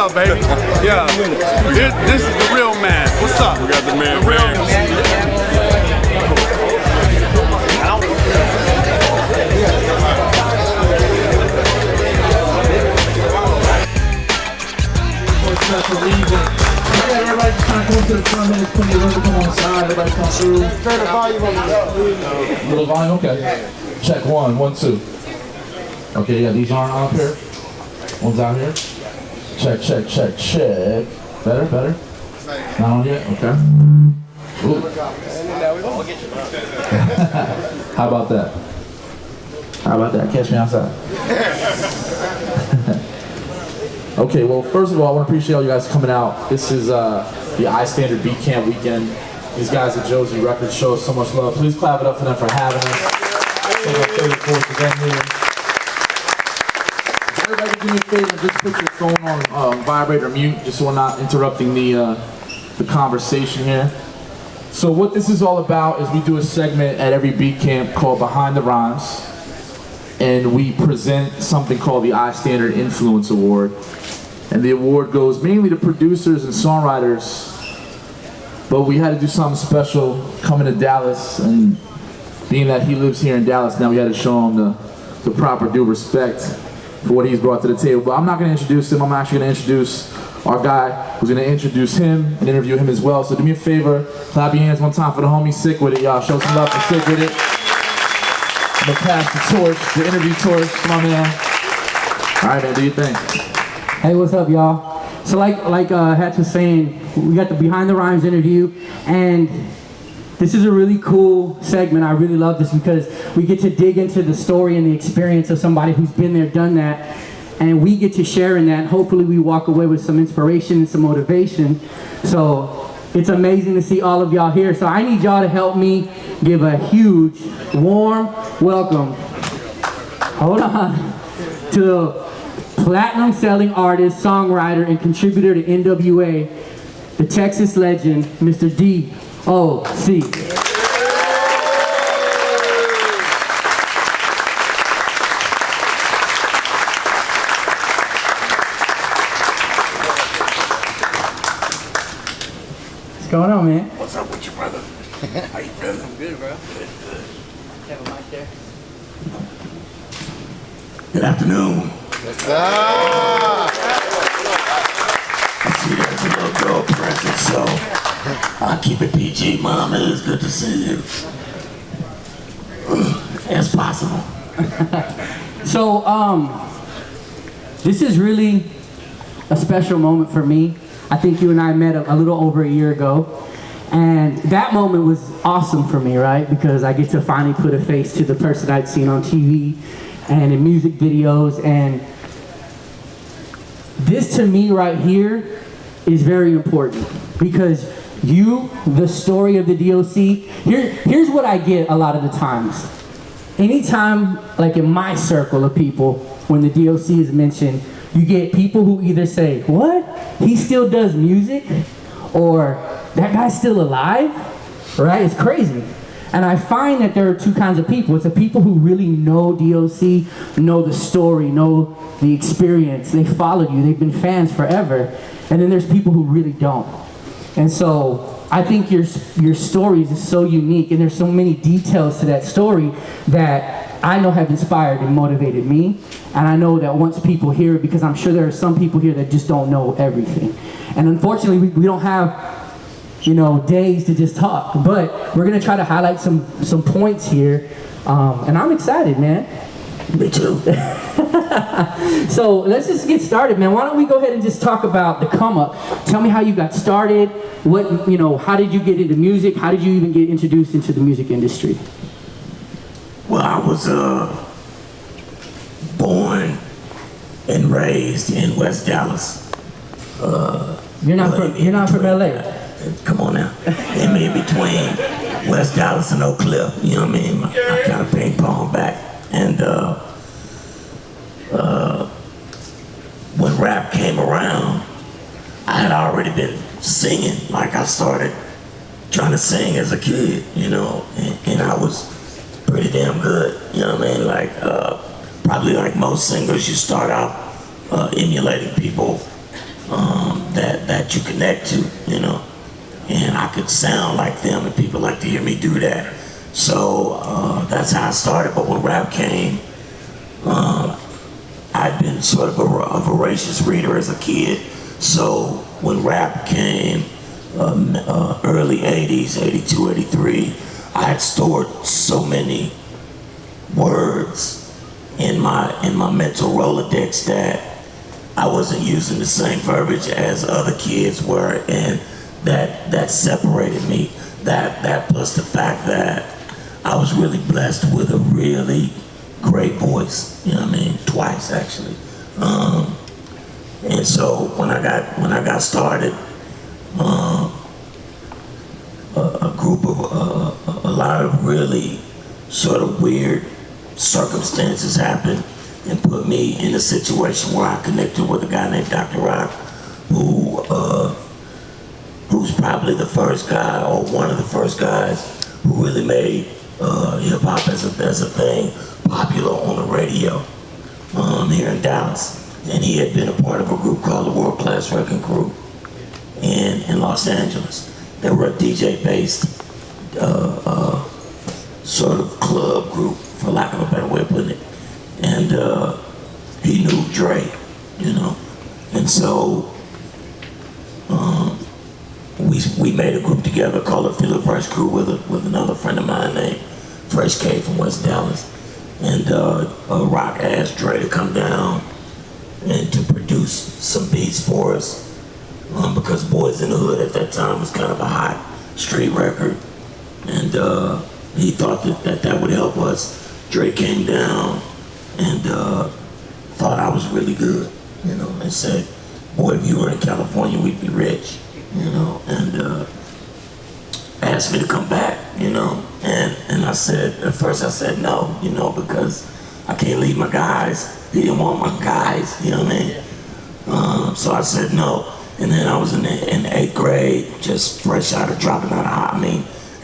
up, baby? Yeah. This is the real man. What's up? We got the man. The real man. Everybody just kind of come to the front, man. There's plenty of room to come on the side. Everybody come through. Turn the volume on. Little volume, okay. Check 1, 1, 2. Okay, yeah, these aren't up here. One's out here. Check, check, check, check. Better, better. Not on yet, okay. Ooh. How about that? How about that? Catch me outside. Okay, well, first of all, I want to appreciate all you guys coming out. This is the Istandard Beat Camp weekend. These guys at JOSEY Records show us so much love. Please clap it up for them for having us. It's our 34th event here. Everybody do me a favor, just put your phone on vibrate or mute, just so we're not interrupting the conversation here. So what this is all about is we do a segment at every beat camp called Behind the Rhymes, and we present something called the Istandard Influence Award. And the award goes mainly to producers and songwriters, but we had to do something special coming to Dallas, and being that he lives here in Dallas now, we had to show him the proper due respect for what he's brought to the table. But I'm not going to introduce him, I'm actually going to introduce our guy who's going to introduce him and interview him as well. So do me a favor, clap your hands one time for the homie SIKWITIT, y'all. Show some love for SIKWITIT. I'm going to pass the torch, the interview torch, come on, man. All right, man, do your thing. Hey, what's up, y'all? So like Hatch was saying, we got the Behind the Rhymes interview, and this is a really cool segment. I really love this because we get to dig into the story and the experience of somebody who's been there, done that, and we get to share in that. Hopefully we walk away with some inspiration and some motivation. So it's amazing to see all of y'all here. So I need y'all to help me give a huge, warm welcome. Hold on. To platinum selling artist, songwriter, and contributor to N.W.A, the Texas legend, Mr. D.O.C. What's going on, man? What's up with you, brother? How you feeling? I'm good, bro. Good. Have a mic there. Good afternoon. Ah. I see there's a little girl present, so I'll keep it PG. Mom, it is good to see you. As possible. So, this is really a special moment for me. I think you and I met a little over a year ago, and that moment was awesome for me, right? Because I get to finally put a face to the person I'd seen on TV and in music videos, and this to me right here is very important because you, the story of the D.O.C, here's what I get a lot of the times. Anytime, like in my circle of people, when the D.O.C is mentioned, you get people who either say, what? He still does music? Or, that guy's still alive? Right? It's crazy. And I find that there are two kinds of people. It's the people who really know D.O.C, know the story, know the experience. They followed you. They've been fans forever. And then there's people who really don't. And so I think your stories is so unique, and there's so many details to that story that I know have inspired and motivated me. And I know that once people hear it, because I'm sure there are some people here that just don't know everything. And unfortunately, we don't have, you know, days to just talk. But we're gonna try to highlight some points here. And I'm excited, man. Me too. So let's just get started, man. Why don't we go ahead and just talk about the come up. Tell me how you got started. What, you know, how did you get into music? How did you even get introduced into the music industry? Well, I was born and raised in West Dallas. You're not from LA. Come on now. In between West Dallas and Oak Cliff, you know what I mean? I kind of ping pong back. And when rap came around, I had already been singing. Like I started trying to sing as a kid, you know, and I was pretty damn good, you know what I mean? Like, probably like most singers, you start out emulating people that you connect to, you know. And I could sound like them, and people like to hear me do that. So that's how I started. But when rap came, I'd been sort of a voracious reader as a kid. So when rap came, early 80s, 82, 83, I had stored so many words in my mental Rolodex that I wasn't using the same verbiage as other kids were, and that separated me. That plus the fact that I was really blessed with a really great voice, you know what I mean, twice actually. And so when I got started, a lot of really sort of weird circumstances happened and put me in a situation where I connected with a guy named Dr. Rock, who's probably the first guy, or one of the first guys, who really made hip hop as a thing popular on the radio here in Dallas. And he had been a part of a group called the World Class Wrecking Crew in Los Angeles. They were a DJ-based sort of club group, for lack of a better way of putting it. And he knew Dre, you know. And so we made a group together called the Philly Fresh Crew with another friend of mine named Fresh K from West Dallas. And Rock asked Dre to come down and to produce some beats for us, because Boys in the Hood at that time was kind of a hot street record. And he thought that would help us. Dre came down and thought I was really good, you know, and said, boy, if you were in California, we'd be rich, you know, and asked me to come back, you know. And I said, at first I said no, you know, because I can't leave my guys. He didn't want my guys, you know what I mean? So I said no. And then I was in the 8th grade, just fresh out of dropping out of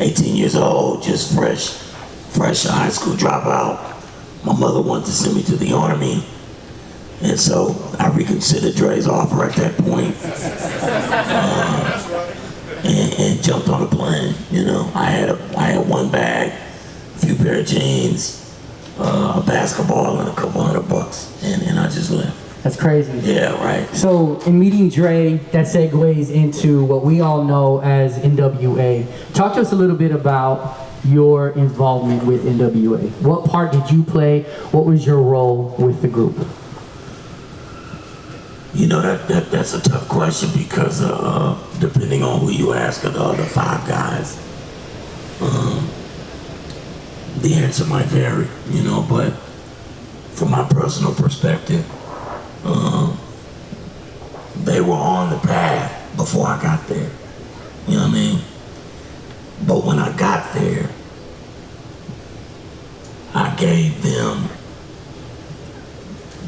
18 years old, just fresh high school dropout. My mother wanted to send me to the Army. And so I reconsidered Dre's offer at that point, and jumped on a plane, you know. I had one bag, a few pair of jeans, a basketball, and a couple $100, and I just left. That's crazy. Yeah, right. So in meeting Dre, that segues into what we all know as N.W.A. Talk to us a little bit about your involvement with N.W.A. What part did you play? What was your role with the group? You know, that's a tough question, because depending on who you ask of the other 5 guys, the answer might vary, you know. But from my personal perspective, they were on the path before I got there, you know what I mean? But when I got there, I gave them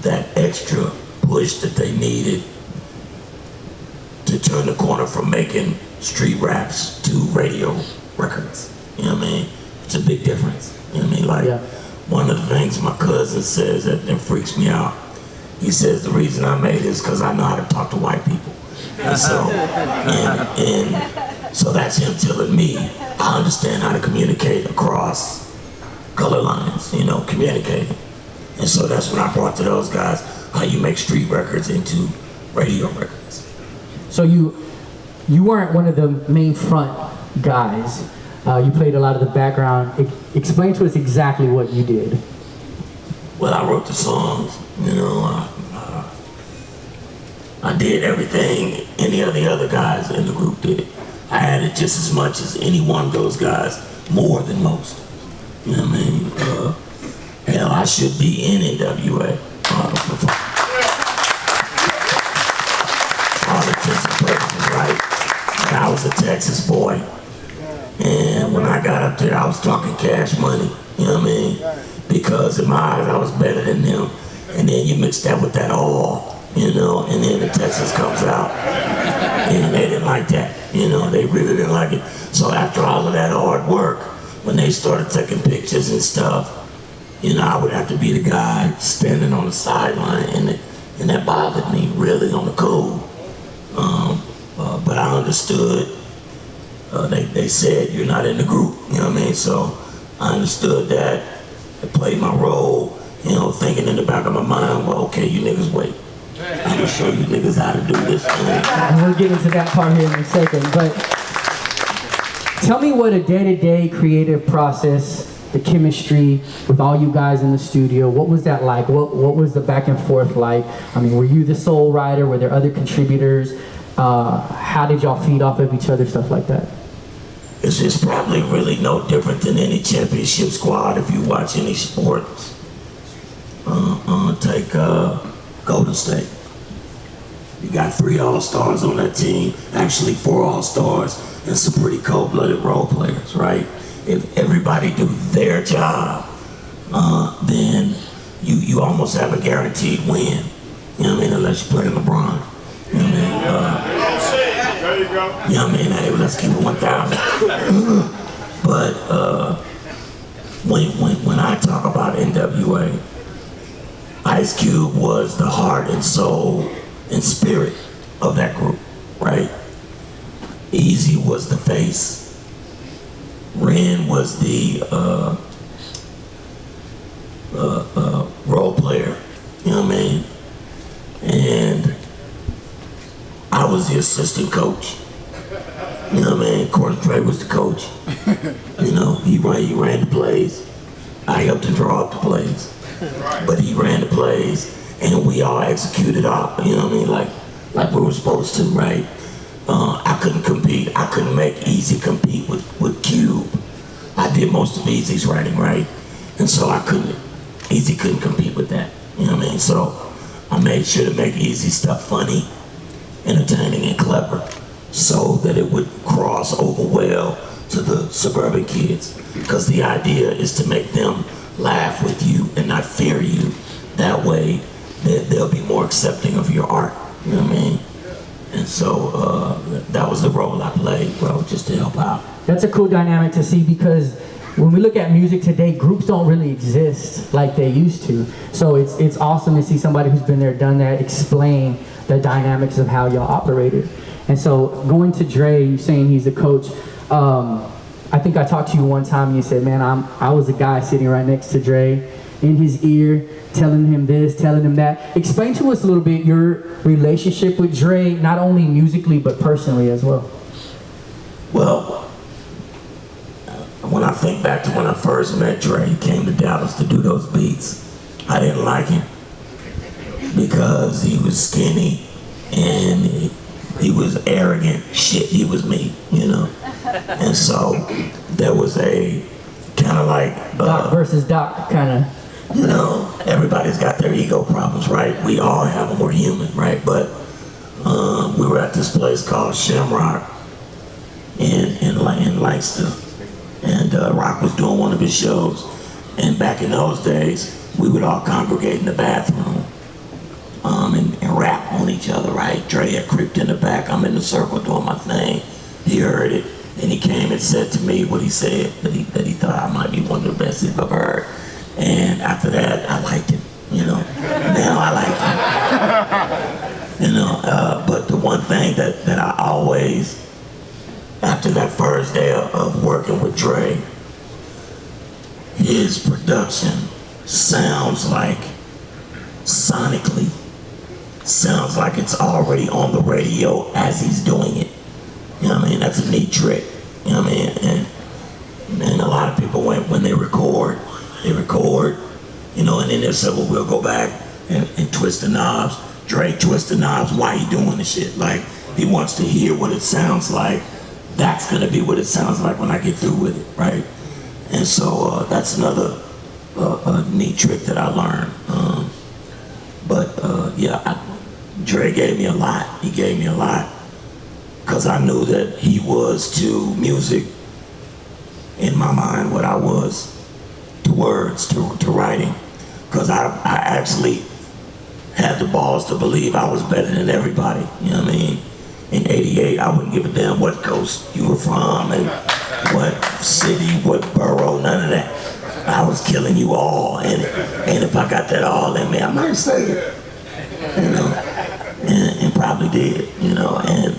that extra push that they needed to turn the corner from making street raps to radio records. You know what I mean? It's a big difference. You know what I mean? Like, one of the things my cousin says that freaks me out, he says the reason I made it is because I know how to talk to white people. And so, and so that's him telling me I understand how to communicate across color lines, you know, communicating. And so that's what I brought to those guys, how you make street records into radio records. So you weren't one of the main front guys. You played a lot of the background. Explain to us exactly what you did. Well, I wrote the songs, you know. I did everything any of the other guys in the group did. I had it just as much as any one of those guys, more than most. You know what I mean? Hell, I should be in N.W.A. All intents and purposes, right? And I was a Texas boy. And when I got up there, I was talking cash money, you know what I mean? Because in my eyes, I was better than them. And then you mix that with that oil, you know, and then the Texas comes out. And they didn't like that, you know, they really didn't like it. So after all of that hard work, when they started taking pictures and stuff, you know, I would have to be the guy standing on the sideline, and that bothered me really on the cold. But I understood. They said you're not in the group, you know what I mean? So I understood that. I played my role, you know, thinking in the back of my mind, well, okay, you niggas wait. I'm gonna show you niggas how to do this thing. And we'll get into that part here in a second, but tell me what a day-to-day creative process, the chemistry with all you guys in the studio, what was that like? What was the back and forth like? I mean, were you the sole writer? Were there other contributors? How did y'all feed off of each other, stuff like that? It's just probably really no different than any championship squad if you watch any sports. Take Golden State. You got 3 all-stars on that team, actually 4 all-stars, and some pretty cold-blooded role players, right? If everybody do their job, then you almost have a guaranteed win. You know what I mean? Unless you play LeBron. You know what I mean? There you go. You know what I mean? Hey, let's keep it 1,000. But when I talk about N.W.A, Ice Cube was the heart and soul and spirit of that group, right? Easy was the face. Ren was the role player, you know what I mean? And I was the assistant coach. You know what I mean? Of course, Dre was the coach. You know, he ran the plays. I helped him draw up the plays. But he ran the plays, and we all executed out, you know what I mean? Like we were supposed to, right? I couldn't compete. I couldn't make Easy compete with Cube. I did most of Easy's writing, right? And so Easy couldn't compete with that, you know what I mean? So I made sure to make Easy stuff funny, entertaining, and clever, so that it would cross over well to the suburban kids. Because the idea is to make them laugh with you and not fear you. That way, they'll be more accepting of your art, you know what I mean? And so that was the role I played, bro, just to help out. That's a cool dynamic to see, because when we look at music today, groups don't really exist like they used to. So it's awesome to see somebody who's been there, done that, explain the dynamics of how y'all operated. And so going to Dre, you saying he's the coach. I think I talked to you one time and you said, man, I was a guy sitting right next to Dre, in his ear, telling him this, telling him that. Explain to us a little bit your relationship with Dre, not only musically, but personally as well. Well, when I think back to when I first met Dre, he came to Dallas to do those beats. I didn't like him because he was skinny and he was arrogant. Shit, he was me, you know? And so there was a kind of like... Doc versus Doc, kind of. You know, everybody's got their ego problems, right? We all have them, we're human, right? But we were at this place called Shamrock in Lancaster. And Rock was doing one of his shows. And back in those days, we would all congregate in the bathroom and rap on each other, right? Dre had creeped in the back. I'm in the circle doing my thing. He heard it, and he came and said to me what he said, that he thought I might be one of the best he'd ever heard. And after that, I liked him, you know. Now I like him. You know, but the one thing that I always, after that first day of working with Dre, his production sounds like, sonically, sounds like it's already on the radio as he's doing it. You know what I mean? That's a neat trick. You know what I mean? And a lot of people, when they record, you know, and then they say, well, we'll go back and twist the knobs. Dre twist the knobs while he doing the shit. Like, he wants to hear what it sounds like. That's gonna be what it sounds like when I get through with it, right? And so that's another neat trick that I learned. Dre gave me a lot. He gave me a lot. Because I knew that he was to music, in my mind, what I was to words, to writing. Because I actually had the balls to believe I was better than everybody, you know what I mean? In '88, I wouldn't give a damn what coast you were from and what city, what borough, none of that. I was killing you all, and if I got that all in me, I might say it, you know, and probably did, you know, and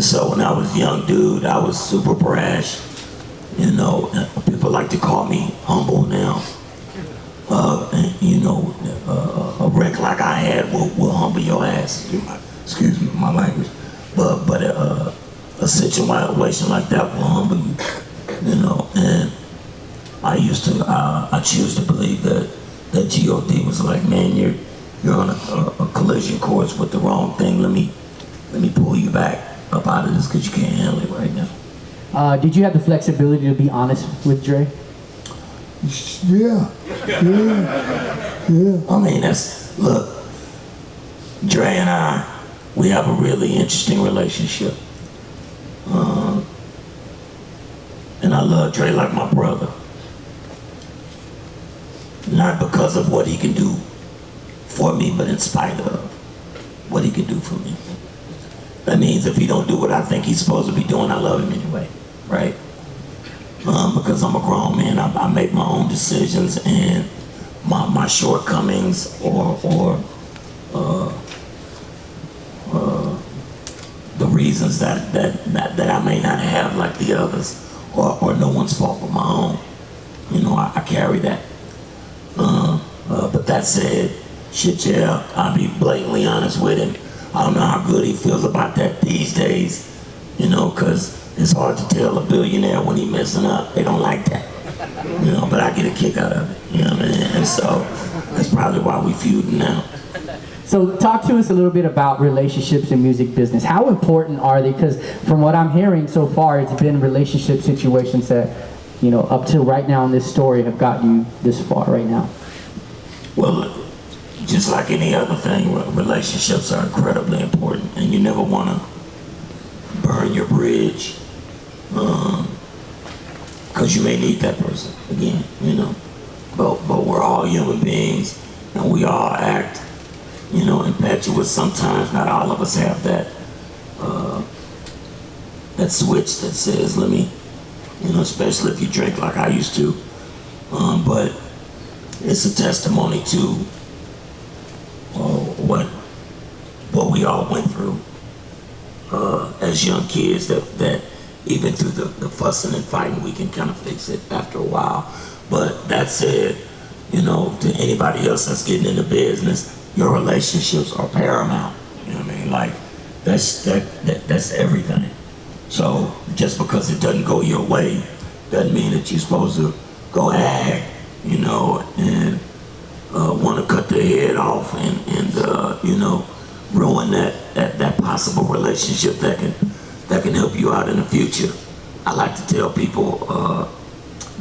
so when I was a young dude, I was super brash, you know. People like to call me humble now. And, you know, a wreck like I had will humble your ass. Excuse me, my language. But a situation like that will humble you, you know. And I choose to believe that God was like, man, you're on a collision course with the wrong thing. Let me pull you back up out of this because you can't handle it right now. Did you have the flexibility to be honest with Dre? Yeah. I mean, look, Dre and I, we have a really interesting relationship. And I love Dre like my brother. Not because of what he can do for me, but in spite of what he can do for me. That means if he don't do what I think he's supposed to be doing, I love him anyway, right? Because I'm a grown man, I make my own decisions, and my shortcomings or the reasons that I may not have like the others, or no one's fault but my own. You know, I carry that. But that said, shit, yeah, I'll be blatantly honest with him. I don't know how good he feels about that these days, you know, because it's hard to tell a billionaire when he's messing up. They don't like that, you know, but I get a kick out of it, you know what I mean? And so that's probably why we feuding now. So talk to us a little bit about relationships in music business. How important are they? Because from what I'm hearing so far, it's been relationship situations that, you know, up to right now in this story have got you this far right now. Well, just like any other thing, relationships are incredibly important, and you never want to burn your bridge, because you may need that person again, you know. But we're all human beings, and we all act, you know, impetuous sometimes. Not all of us have that that switch that says, let me, you know, especially if you drink like I used to. But it's a testimony to what we all went through as young kids, that even through the fussing and fighting, we can kind of fix it after a while. But that said, you know, to anybody else that's getting into business, your relationships are paramount. You know what I mean? Like, that's everything. So just because it doesn't go your way doesn't mean that you're supposed to go ag, you know, and want to cut their head off and you know, ruin that possible relationship that can help you out in the future. I like to tell people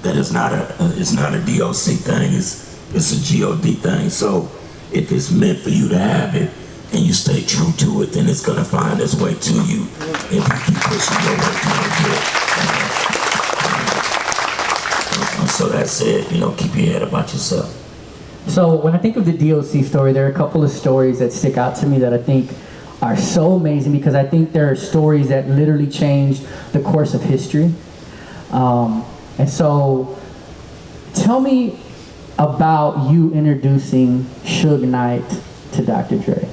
that it's not a D.O.C thing, it's a G.O.D thing. So if it's meant for you to have it and you stay true to it, then it's gonna find its way to you if you keep pushing your way towards it. So that's it, you know, keep your head about yourself. So when I think of the D.O.C story, there are a couple of stories that stick out to me that I think are so amazing, because I think there are stories that literally changed the course of history. And so tell me about you introducing Suge Knight to Dr. Dre.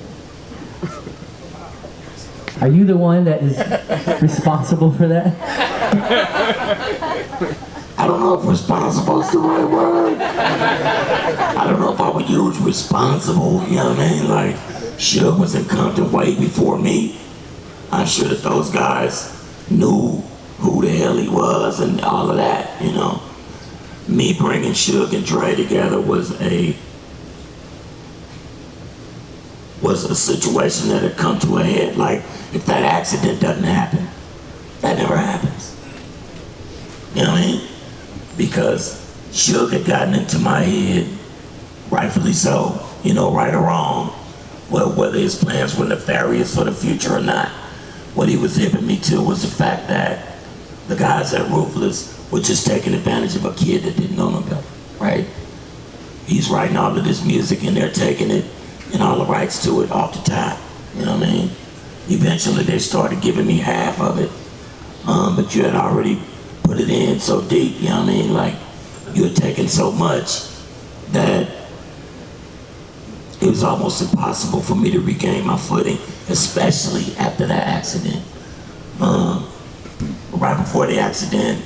Are you the one that is responsible for that? I don't know if responsible is the right word. I don't know if I would use responsible, you know what I mean? Like, Suge was in Compton way before me. I'm sure that those guys knew who the hell he was and all of that, you know. Me bringing Suge and Dre together was a situation that had come to a head. Like, if that accident doesn't happen, that never happens. You know what I mean? Because Suge had gotten into my head, rightfully so, you know, right or wrong, whether his plans were nefarious for the future or not. What he was hipping me to was the fact that the guys at Ruthless were just taking advantage of a kid that didn't know no better, right? He's writing all of this music and they're taking it and all the rights to it off the top, you know what I mean? Eventually they started giving me half of it, but you had already put it in so deep, you know what I mean? Like, you had taken so much that it was almost impossible for me to regain my footing, especially after that accident. Right before the accident,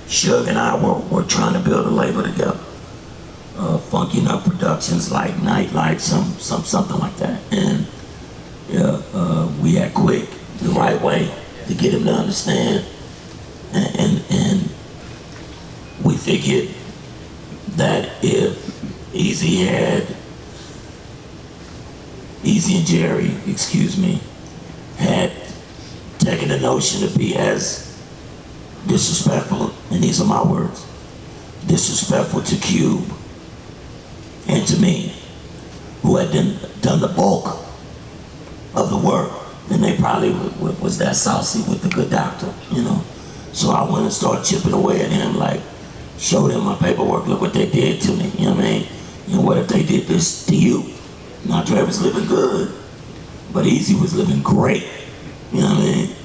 SUGE and I were trying to build a label together. Funky Enough Productions, like Nightlife, something like that. And we had Quick the right way to get him to understand. And we figured that if Easy and Jerry, had taken the notion to be as disrespectful, and these are my words, disrespectful to Cube and to me, who had done the bulk of the work, then they probably was that saucy with the good doctor, you know. So I went and started chipping away at him, like, showed him my paperwork, look what they did to me, you know what I mean? You know, what if they did this to you? Now Dre was living good, but Easy was living great, you know what I mean?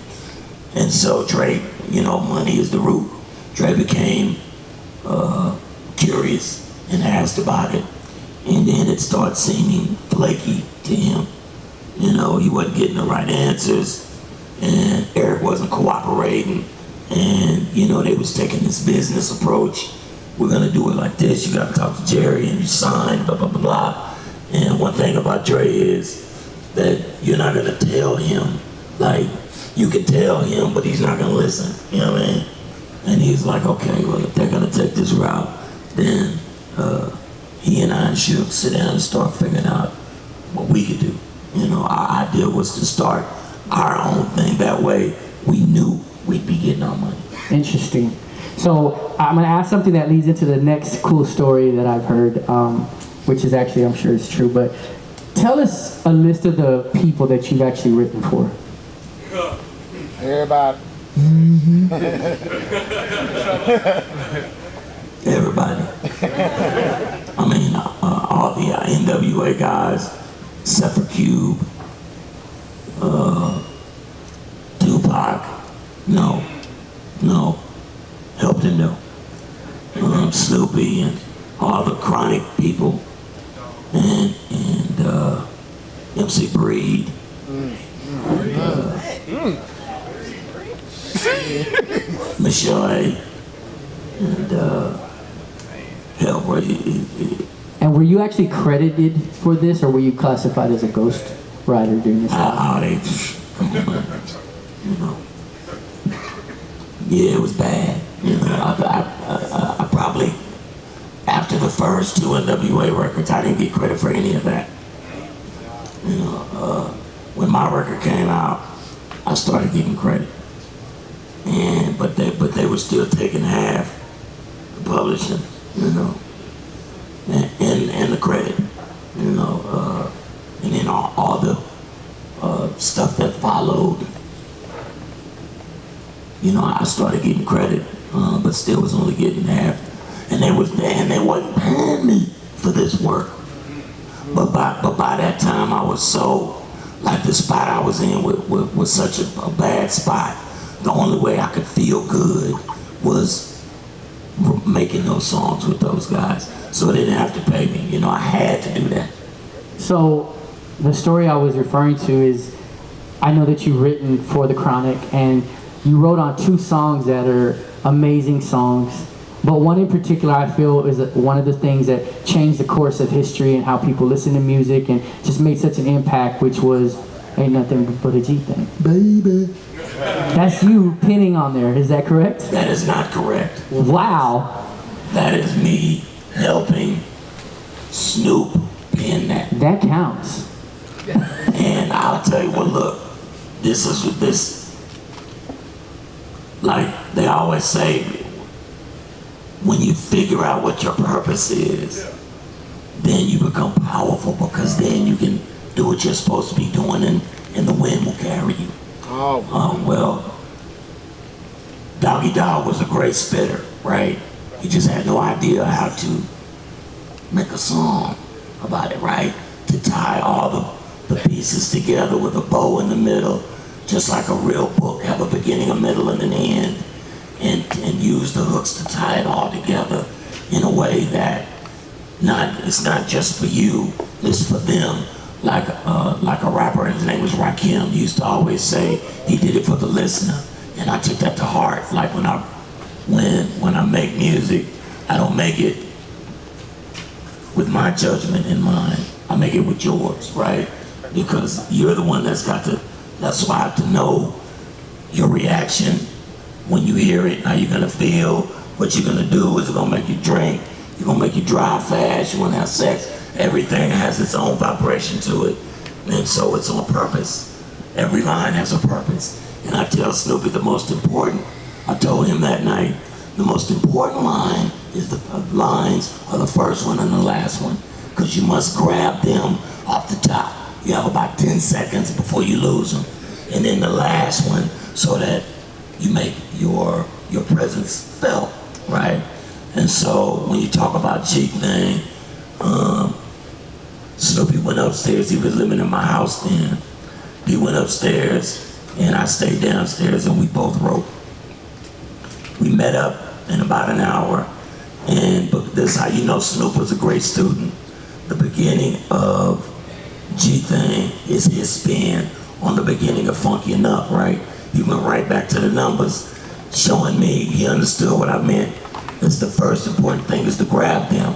And so Dre, you know, money is the root. Dre became curious and asked about it. And then it started seeming flaky to him. You know, he wasn't getting the right answers, and Eric wasn't cooperating. And, you know, they was taking this business approach. We're gonna do it like this. You gotta talk to Jerry and you sign, blah, blah, blah, blah. And one thing about Dre is that you're not gonna tell him, like, you can tell him, but he's not gonna listen, you know what I mean? And he's like, okay, well, if they're gonna take this route, then he and I and SUGE sit down and start figuring out what we could do. You know, our idea was to start our own thing. That way, we knew we'd be getting our money. Interesting. So I'm gonna ask something that leads into the next cool story that I've heard, which is actually, I'm sure it's true, but tell us a list of the people that you've actually written for. Everybody. Everybody. I mean, all the N.W.A guys, except for Cube, Tupac, no, helped him though. Snoopy and all the Chronic people, and MC Breed. Michelle A. And hell, boy, And were you actually credited for this, or were you classified as a ghost writer during this time? Come on, man. You know. Yeah, it was bad. You know, I probably, after the first two N.W.A records, I didn't get credit for any of that. You know, when my record came out, I started getting credit. But they were still taking half the publishing, you know, and the credit, you know, and then all the stuff that followed. You know, I started getting credit, but still was only getting half, and they wasn't paying me for this work. But by that time, I was so, like, the spot I was in was such a bad spot. The only way I could feel good was making those songs with those guys. So they didn't have to pay me. You know, I had to do that. So the story I was referring to is, I know that you've written for the Chronic, and you wrote on 2 songs that are amazing songs. But one in particular I feel is one of the things that changed the course of history and how people listen to music and just made such an impact, which was Ain't Nothing But a G Thing. Baby. That's you pinning on there, is that correct? That is not correct. Wow. That is me helping Snoop pin that. That counts. And I'll tell you what, look, like they always say, when you figure out what your purpose is, then you become powerful, because then you can do what you're supposed to be doing, and the wind will carry you. Well, Doggy Dog was a great spitter, right? He just had no idea how to make a song about it, right? To tie all the pieces together with a bow in the middle, just like a real book, have a beginning, a middle, and an end, and use the hooks to tie it all together in a way that it's not just for you, it's for them. Like a rapper, his name was Rakim, he used to always say he did it for the listener, and I took that to heart. Like when I make music, I don't make it with my judgment in mind, I make it with yours, right? Because you're the one that's why I have to know your reaction when you hear it, how you're gonna feel, what you're gonna do, is it gonna make you drink, you're gonna make you drive fast, you wanna have sex. Everything has its own vibration to it, and so it's on purpose. Every line has a purpose. And I tell Snoopy I told him that night, the most important line is the lines are the first one and the last one, because you must grab them off the top. You have about 10 seconds before you lose them. And then the last one, so that you make your presence felt, right? And so when you talk about G thing, Snoopy went upstairs. He was living in my house then. He went upstairs and I stayed downstairs and we both wrote. We met up in about an hour, but this is how you know Snoop was a great student. The beginning of G thing is his spin on the beginning of Funky Enough, right? He went right back to the numbers, showing me he understood what I meant. It's the first important thing is to grab them.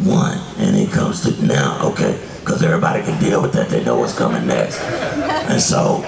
One, and it comes to now, okay, because everybody can deal with that, they know what's coming next. And so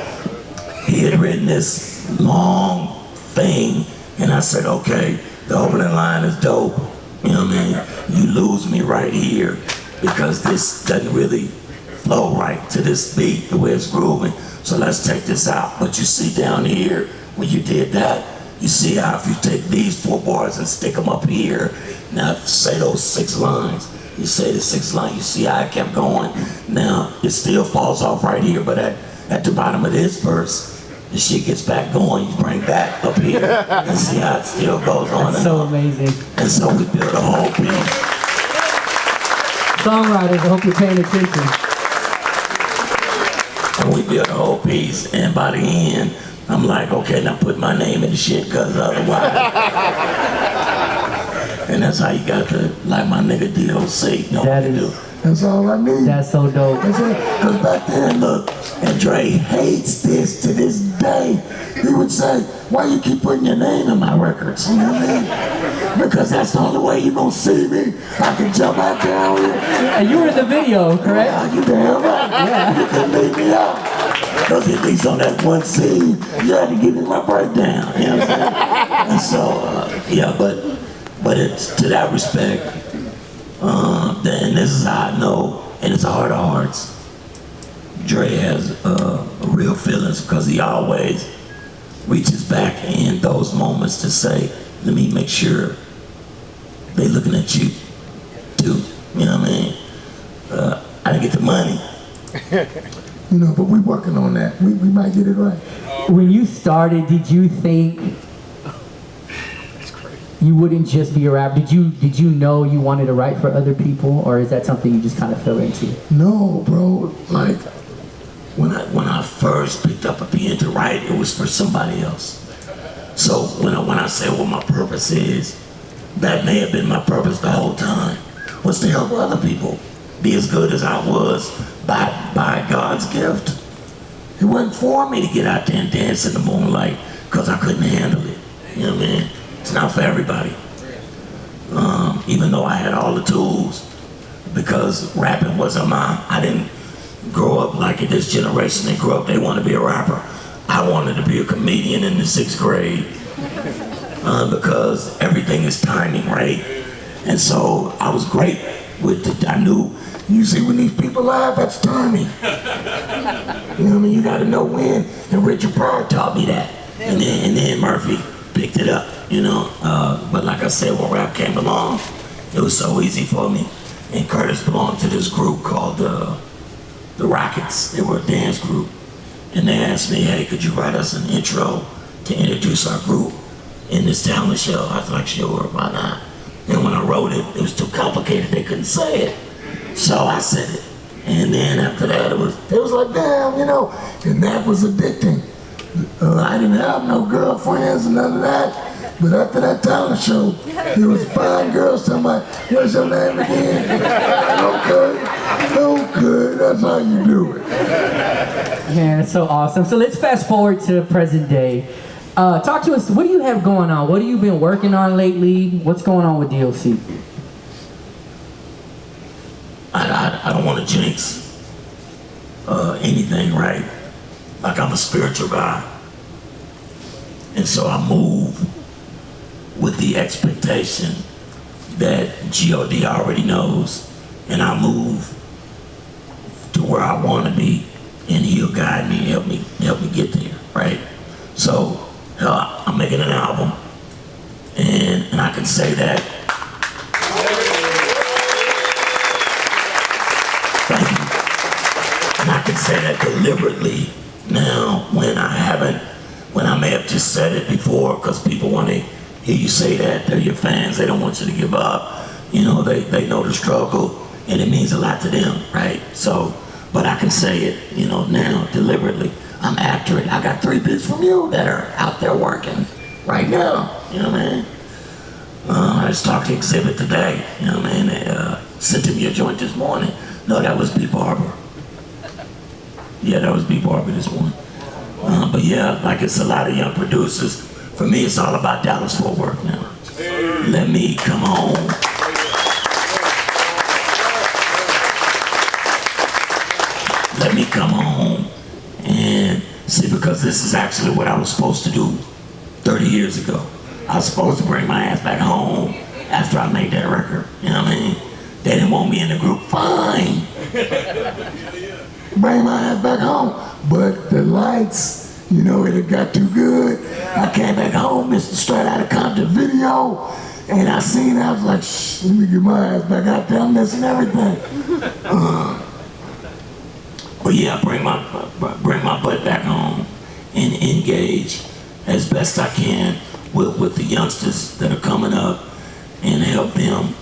he had written this long thing, and I said, okay, the opening line is dope, you know what I mean? You lose me right here, because this doesn't really flow right to this beat, the way it's grooving, so let's take this out. But you see down here, when you did that, you see how if you take these 4 bars and stick them up here, now say those 6 lines, you say the 6th line, you see how I kept going. Now, it still falls off right here, but at the bottom of this verse, the shit gets back going, you bring back up here, and see how it still goes on. That's so amazing. And so we built a whole piece. Songwriters, I hope you're paying attention. And we built a whole piece, and by the end, I'm like, okay, now put my name in the shit, because otherwise. And that's how you got to, like my nigga D.O.C. know what to do. That's all I need. That's so dope. Because back then, look, and Dre hates this to this day. He would say, why you keep putting your name in my records? You know what I mean? Because that's the only way you gonna see me. I can jump out there on you. And you were in the video, correct? Yeah, you damn right. Yeah. You couldn't leave me out. Because at least on that one scene, you had to give me my breakdown. You know what I'm saying? And so, yeah, but it's to that respect, and this is how I know, and it's a heart of hearts. Dre has real feelings because he always reaches back in those moments to say, let me make sure they looking at you too. You know what I mean? I didn't get the money. You know, but we working on that. We might get it right. When you started, did you think you wouldn't just be a rapper? Did you know you wanted to write for other people, or is that something you just kind of fell into? No, bro. Like when I first picked up a pen to write, it was for somebody else. So when I say what my purpose is, that may have been my purpose the whole time, was to help other people be as good as I was by God's gift. It wasn't for me to get out there and dance in the moonlight because I couldn't handle it. You know what I mean? It's not for everybody. Even though I had all the tools, because rapping wasn't I didn't grow up like in this generation. They grew up, they want to be a rapper. I wanted to be a comedian in the 6th grade because everything is timing, right? And so I was great with it. I knew, you see when these people laugh, that's timing. You know what I mean? You got to know when. And Richard Pryor taught me that. And then Murphy picked it up, you know. But like I said, when rap came along, it was so easy for me. And Curtis belonged to this group called the Rockets. They were a dance group. And they asked me, hey, could you write us an intro to introduce our group in this talent show? I was like, sure, why not? And when I wrote it, it was too complicated, they couldn't say it. So I said it. And then after that, it was like, damn, you know, and that was addicting. I didn't have no girlfriends and none of that. But after that talent show, there was 5 girls talking about, what's your name again? Okay, that's how you do it. Man, it's so awesome. So let's fast forward to present day. Talk to us, what do you have going on? What have you been working on lately? What's going on with D.O.C? I don't want to jinx anything, right? Like, I'm a spiritual guy. And so I move with the expectation that God already knows, and I move to where I want to be, and He'll guide me, help me get there, right? So I'm making an album, and I can say that. Thank you. And I can say that deliberately now, when I may have just said it before, because people want to hear you say that. They're your fans. They don't want you to give up. You know, they know the struggle, and it means a lot to them, right? So, but I can say it, you know, now deliberately. I'm after it. I got 3 bits from you that are out there working right now. You know what I mean? I just talked to Exhibit today. You know what I mean? They sent him your joint this morning. No, that was B. Barber. Yeah, that was B. Barber this morning. But yeah, like, it's a lot of young producers. For me, it's all about Dallas Fort Worth now. Let me come home. Let me come home and see, because this is actually what I was supposed to do 30 years ago. I was supposed to bring my ass back home after I made that record. You know what I mean? They didn't want me in the group. Fine. Bring my ass back home. But the lights, you know, it had got too good. I came back home, Mr. Straight Outta Compton video, and I seen it, I was like, shh, let me get my ass back out there, I'm missing everything. But yeah, bring my butt back home and engage as best I can with the youngsters that are coming up and help them.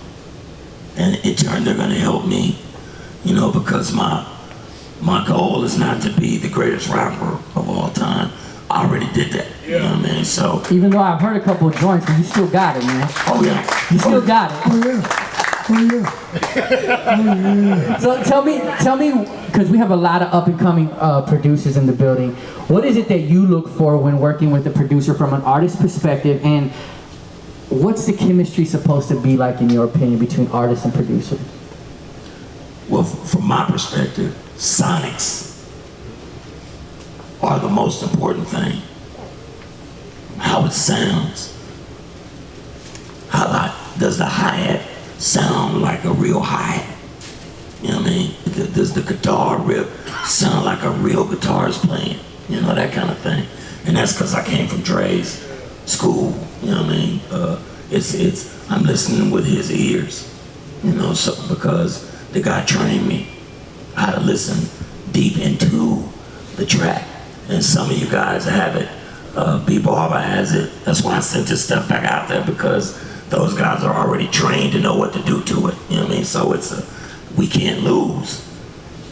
And in turn, they're gonna help me, you know, because my goal is not to be the greatest rapper of all time. I already did that, you know what I mean? So, Even though I've heard a couple of joints, but you still got it, man. oh yeah. You still got it. Oh yeah. So tell me, because we have a lot of up-and-coming producers in the building. What is it that you look for when working with a producer from an artist perspective, and what's the chemistry supposed to be like, in your opinion, between artist and producer? Well, from my perspective, sonics are the most important thing. How it sounds. Does the hi-hat sound like a real hi-hat? You know what I mean? Does the guitar rip sound like a real guitarist playing? You know, that kind of thing. And that's because I came from Dre's school. You know what I mean? I'm listening with his ears. You know, so because the guy trained me how to listen deep into the track. And some of you guys have it. B. Barber has it. That's why I sent this stuff back out there, because those guys are already trained to know what to do to it. You know what I mean? So we can't lose,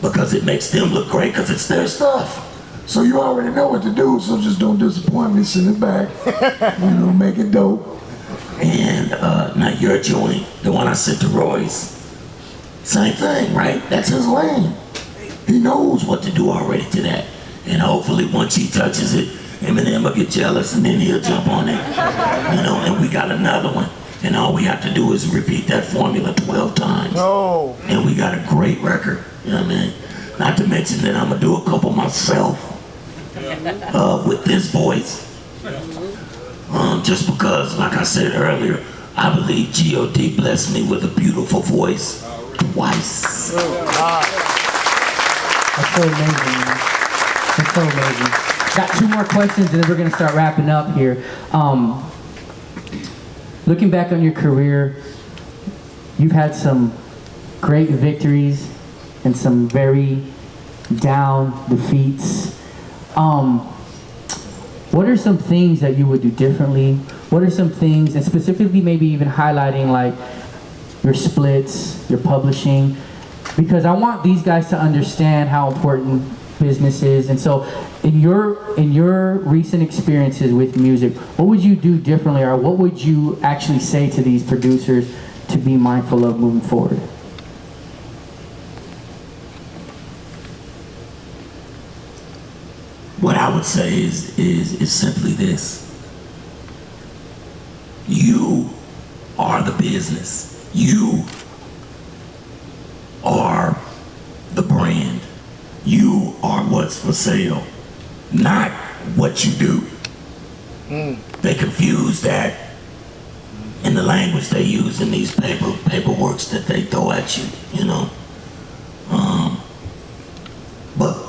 because it makes them look great, because it's their stuff. So you already know what to do, so just don't disappoint me, send it back. You know, make it dope. And now your joint, the one I sent to Royce, same thing, right? That's his lane. He knows what to do already to that. And hopefully once he touches it, Eminem will get jealous and then he'll jump on it. You know, and we got another one. And all we have to do is repeat that formula 12 times. No. And we got a great record, you know what I mean? Not to mention that I'm gonna do a couple myself with this voice. Just because, like I said earlier, I believe God blessed me with a beautiful voice twice. That's so amazing, man. That's so amazing. Got 2 more questions and then we're gonna start wrapping up here. Looking back on your career, you've had some great victories and some very down defeats. What are some things that you would do differently? What are some things, and specifically maybe even highlighting like your splits, your publishing, because I want these guys to understand how important businesses. And so in your recent experiences with music, what would you do differently, or what would you actually say to these producers to be mindful of moving forward? What I would say is simply this. You are the business. You are the brand. You are what's for sale, not what you do. They confuse that in the language they use in these paperworks that they throw at you, you know.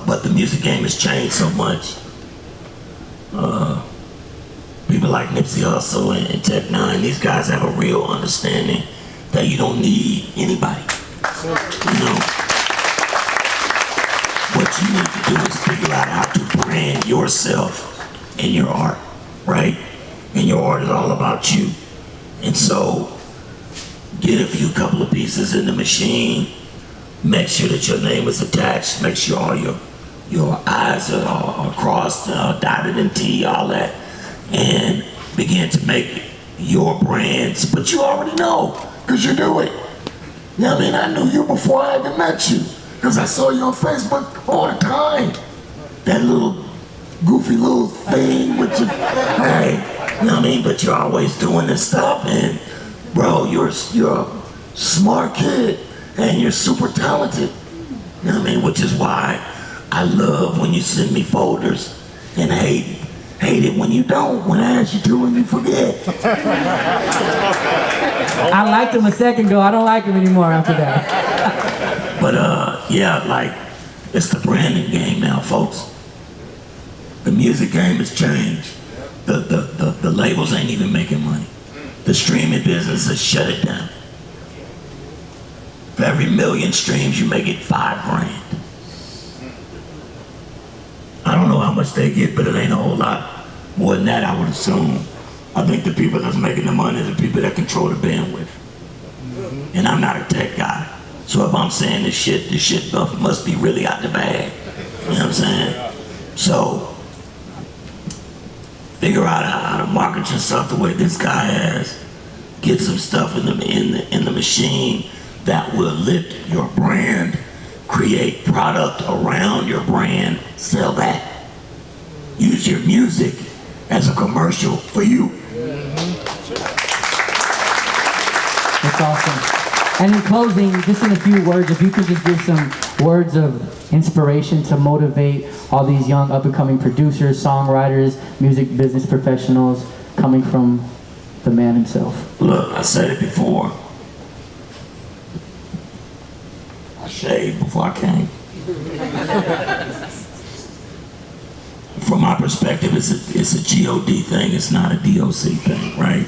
But the music game has changed so much. People like Nipsey Hussle and Tech Nine, these guys have a real understanding that you don't need anybody. You know, what you need to do is figure out how to brand yourself and your art, right? And your art is all about you. And so, get a few couple of pieces in the machine, make sure that your name is attached, make sure all your I's are crossed, dotted and T, all that, and begin to make your brands. But you already know, because you do it. You know what I mean? I knew you before I even met you, because I saw you on Facebook all the time. That little goofy little thing with your, hey, you know what I mean? But you're always doing this stuff, and bro, you're a smart kid, and you're super talented. You know what I mean? Which is why I love when you send me folders, and hate it when you don't, when I ask you to and you forget. I liked him a second ago, I don't like him anymore after that. But yeah, like, it's the branding game now, folks. The music game has changed. The labels ain't even making money. The streaming business has shut it down. For every 1 million streams, you make it $5 grand. I don't know how much they get, but it ain't a whole lot more than that, I would assume. I think the people that's making the money are the people that control the bandwidth. And I'm not a tech guy. So if I'm saying this shit must be really out the bag. You know what I'm saying? So, figure out how to market yourself the way this guy has. Get some stuff in the machine that will lift your brand, create product around your brand, sell that. Use your music as a commercial for you. That's awesome. And in closing, just in a few words, if you could just give some words of inspiration to motivate all these young up-and-coming producers, songwriters, music business professionals coming from the man himself. Look, I said it before. I shaved before I came. From my perspective, it's a G.O.D. thing, it's not a D.O.C. thing, right?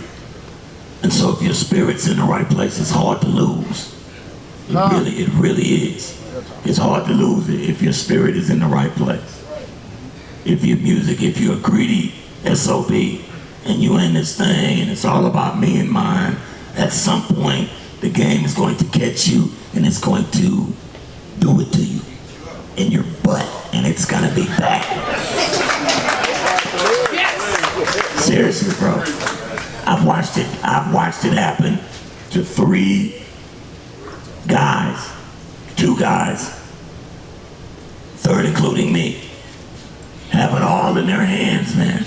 And so if your spirit's in the right place, it's hard to lose. It really is. It's hard to lose it if your spirit is in the right place. If your music, if you're a greedy SOB, and you in this thing, and it's all about me and mine, at some point, the game is going to catch you, and it's going to do it to you in your butt, and it's gonna be back. Seriously, bro. I've watched it happen to 3 guys, 2 guys, 3rd including me, have it all in their hands, man,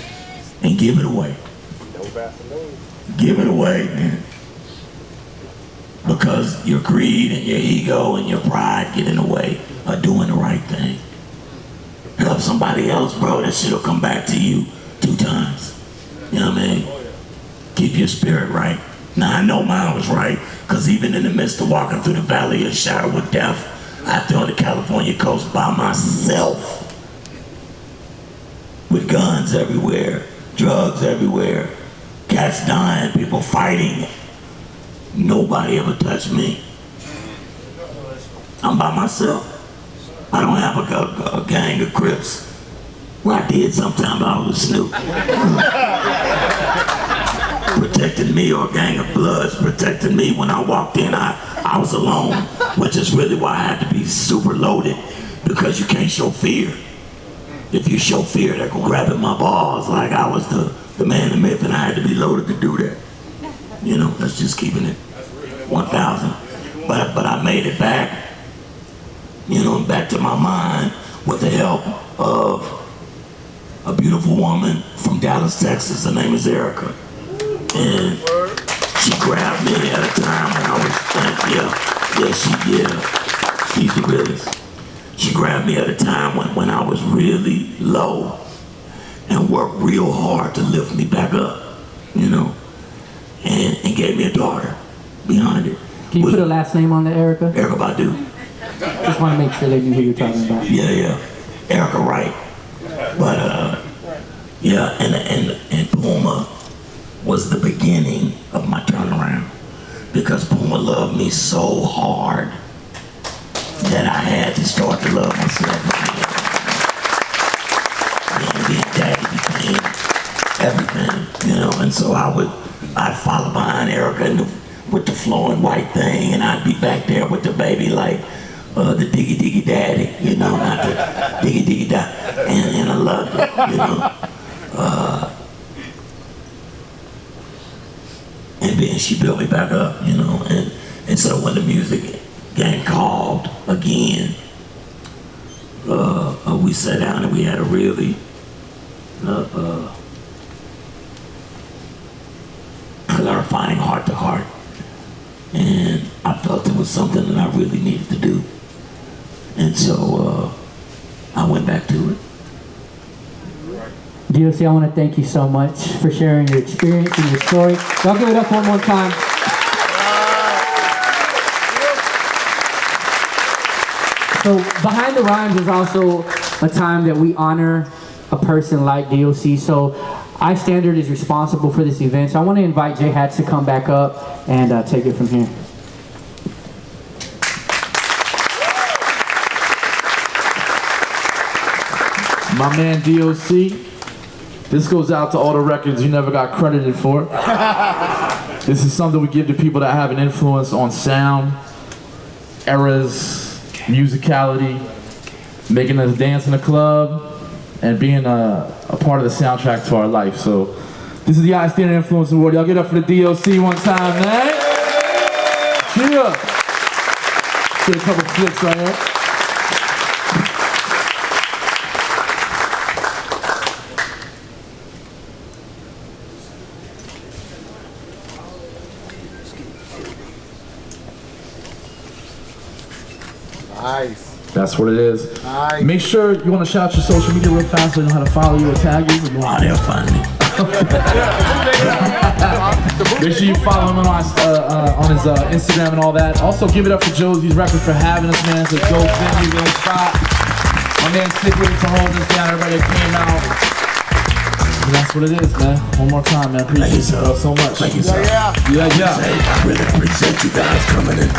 and give it away. Give it away, man. Because your greed and your ego and your pride get in the way of doing the right thing. Help somebody else, bro, that shit'll come back to you 2 times. You know what I mean? Keep your spirit right. Now, I know mine was right, because even in the midst of walking through the valley of shadow with death, out there on the California coast by myself, with guns everywhere, drugs everywhere, cats dying, people fighting, nobody ever touched me. I'm by myself. I don't have a gang of Crips. Well, I did sometime, but I was Snoop. Protecting me, or a gang of Bloods protecting me. When I walked in, I was alone, which is really why I had to be super loaded, because you can't show fear. if you show fear, they're grabbing my balls like I was the man, the myth, and I had to be loaded to do that. You know, that's just keeping it 1,000. But I made it back, you know, back to my mind with the help of a beautiful woman from Dallas, Texas. Her name is Erica. And she grabbed me at a time when I was, she's the realest. She grabbed me at a time when I was really low and worked real hard to lift me back up, you know, and gave me a daughter behind it. Can you put a last name on there, Erica? Erica Badu. Just want to make sure they knew who you're talking about. Yeah. Erica Wright. But, yeah, and Puma was the beginning of my turnaround, because Puma loved me so hard that I had to start to love myself again. And being daddy became everything, you know, and so I'd follow behind Erica with the flowing white thing, and I'd be back there with the baby like the diggy diggy daddy, you know, not the diggy diggy daddy, and I loved it, you know. And then she built me back up, you know, and so when the music game called again, we sat down and we had a really clarifying heart to heart, and I felt it was something that I really needed to do, and so I went back to it. D.O.C, I want to thank you so much for sharing your experience and your story. Y'all give it up one more time. So behind the rhymes is also a time that we honor a person like D.O.C. So Istandard is responsible for this event. So I want to invite J Hats to come back up and take it from here. My man D.O.C. This goes out to all the records you never got credited for. This is something we give to people that have an influence on sound, eras, musicality, making us dance in the club, and being a part of the soundtrack to our life. So this is the Istandard Influence Award. Y'all get up for the D.O.C. one time, man. Yeah. Get a couple flicks right here. Nice. That's what it is. Nice. Make sure you want to shout your social media real fast so they know how to follow you or tag you. Oh, they'll find me. Make sure you follow him on his Instagram and all that. Also, give it up for Josey's Records for having us, man. It's a dope venue, dope spot. My man SIKWITIT for holding us down. Everybody that came out. And that's what it is, man. One more time, man. Appreciate you so much. Thank you, sir. Yeah. Yeah. I really appreciate you guys coming in.